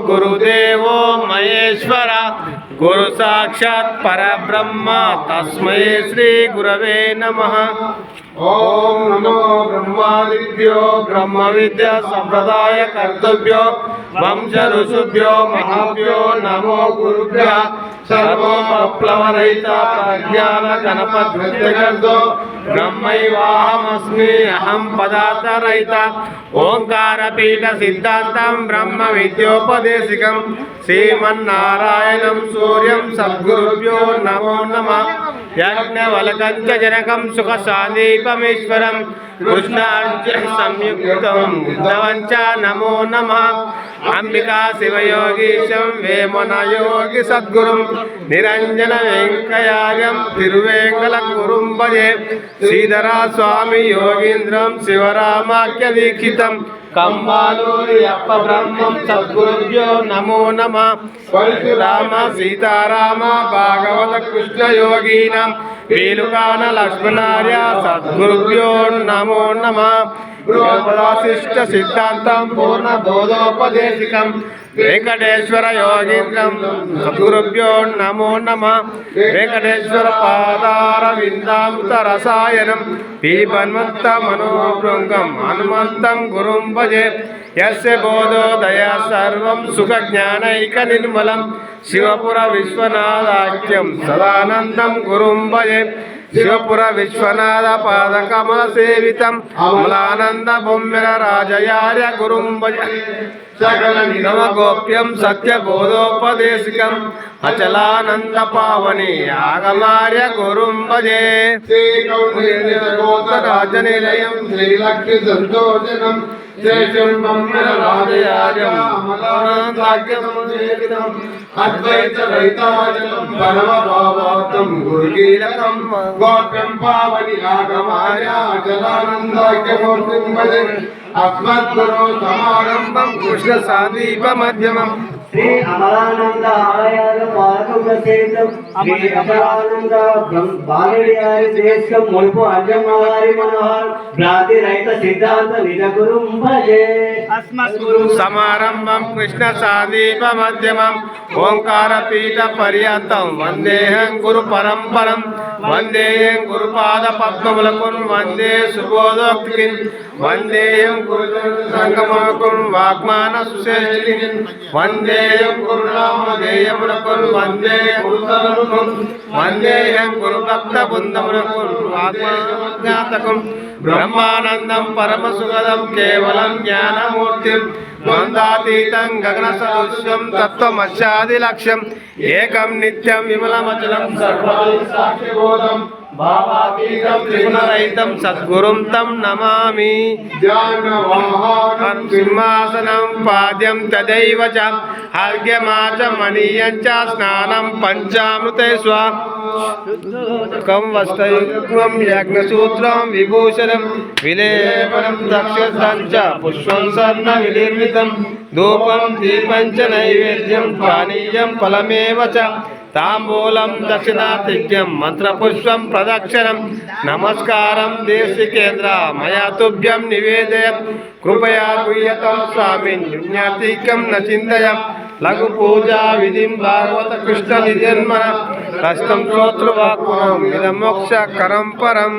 गुरुदेवो महेश्वर गुरु साक्षात् परब्रह्म तस्मै श्री गुरवे नमः। ओम नमो ब्रह्मादिभ्यो ब्रह्म विद्या संप्रदाय कर्तव्यो वंश ऋषुभ्यो महाभ्यो नमो गुरुभ्यः। सर्वोपप्लवरहित प्रज्ञान गणपतिर्गर्दो ब्रह्मैवाहमस्मि अहं पदार्थरहित ओंकार पीठ सिद्धांतं ब्रह्म विद्योपदेशिकं श्रीमन्नारायणं सूर्यं सद्गुरुभ्यो नमो नमः। यज्ञवलकञ्च जनकं सुख सान्दीपमीश्वरं कृष्णार्जुन संयुक्तं बुद्धवञ्च नमो नमः। अंबिका शिवयोगीशं वेमनयोगी सद्गुरुं निरंजन वेंकयार्यं तिरुवेंगलगुरुं भजे। श्रीधरा स्वामी योगीन्द्रं शिवरामाख्य दीक्षितं कंबालूरियप्प ब्रह्मं सद्गुरुभ्यो नमो नमः। परशुराम सीताराम भागवत कृष्ण योगीनां वेलुकान लक्ष्मणार्य सद्गुरुभ्यो नमो नमः। बृहदाशिष्ट सिद्धांतं पूर्ण बोधोपदेशिकं वेंकटेश्वर योगीन्द्रं सद्गुरुभ्यो नमो नमः। वेंकटेश्वर पादारविन्दामृत रसायनं पीबन्वन्त मनोभृङ्गं हनुमन्तं गुरुं भजे। यस्य बोधोदय सर्वं सुखज्ञानैकनिर्मलं शिवपुर विश्वनाथाख्यं सदानन्दं गुरुं भजे। शिवपुर विश्वनाथ पादकमल सेवितं अमलानंद भूम्यर राजयार्य गुरुं भजे। सकल निगम गोप्यं सत्यबोधोपदेशिकं अचलानंद पावनी आगमार्य गुरुं भजे। श्रीगोत्रराजनिलयं श्रीलक्ष्मी संतोषनं श्रीचुम्बम्बरराजयार्यं अमलानन्दाख्यं अद्वैत रहिताजलं परमभावार्थं गुरुकीलकं गोप्यं पावनी आगमार्य अचलानन्दाख्यमूर्तिं भजे। अस्मद्गुरो समारम्भं कृष्ण सान्दीपमध्यमं श्री अमलानंद आलयाल पादकमलसेवितं श्री अमलानंद बालडियारि देशकं मुल्पु अजम्मवारि मनोहर भ्रातिरहित सिद्धांत निज गुरुं भजे। अस्मद्गुरु समारम्भं कृष्ण सान्दीपमध्यमं ओंकार पीठ पर्यन्तं वन्देहं गुरु परम्परं वन्देहं गुरुपाद पद्ममुलकुं वन्दे सुबोधोक्तिं वन्देहं गुरुसंगमकुं वाग्मान सुश्रेष्ठिं वन्देहं गुरुनामधेयमुलकुं वन्दे गुरुतरुणं वन्देहं गुरुभक्तवृन्दमुलकुं वाग्माज्ञातकं ब्रह्मानन्दं परमसुखदं केवलं ज्ञानमूर्तिं द्वन्द्वातीतं गगनसदृशं तत्त्वमस्यादिलक्ष्यम् एकं नित्यं विमलमचलं सर्वसाक्षिबोधं भावातीतं त्रिगुणरहितं सद्गुरुं तं नमामि। सिंहासनं पाद्यं तदैव च अर्घ्यमाचमनीयं च स्नानं पञ्चामृते स्वाकं वस्त्रयुग्मं यज्ञसूत्रं विभूषणं विलेपनं दक्षं च पुष्पं स्वर्णविनिर्मितं धूपं दीपं च नैवेद्यं पानीयं फलमेव च ताम्बूलं दक्षिणातिथ्यं मंत्रपुष्पं प्रदक्षिणं नमस्कारं देशिकेन्द्र मया तुभ्यं निवेदय कृपया गुह्यतं स्वामिन् न्यातिकं न चिन्तय लघु पूजा विधिं भागवत कृष्ण निजन्मन कष्टं श्रोत्रवाक्कुणं इदं मोक्षकरं परम्।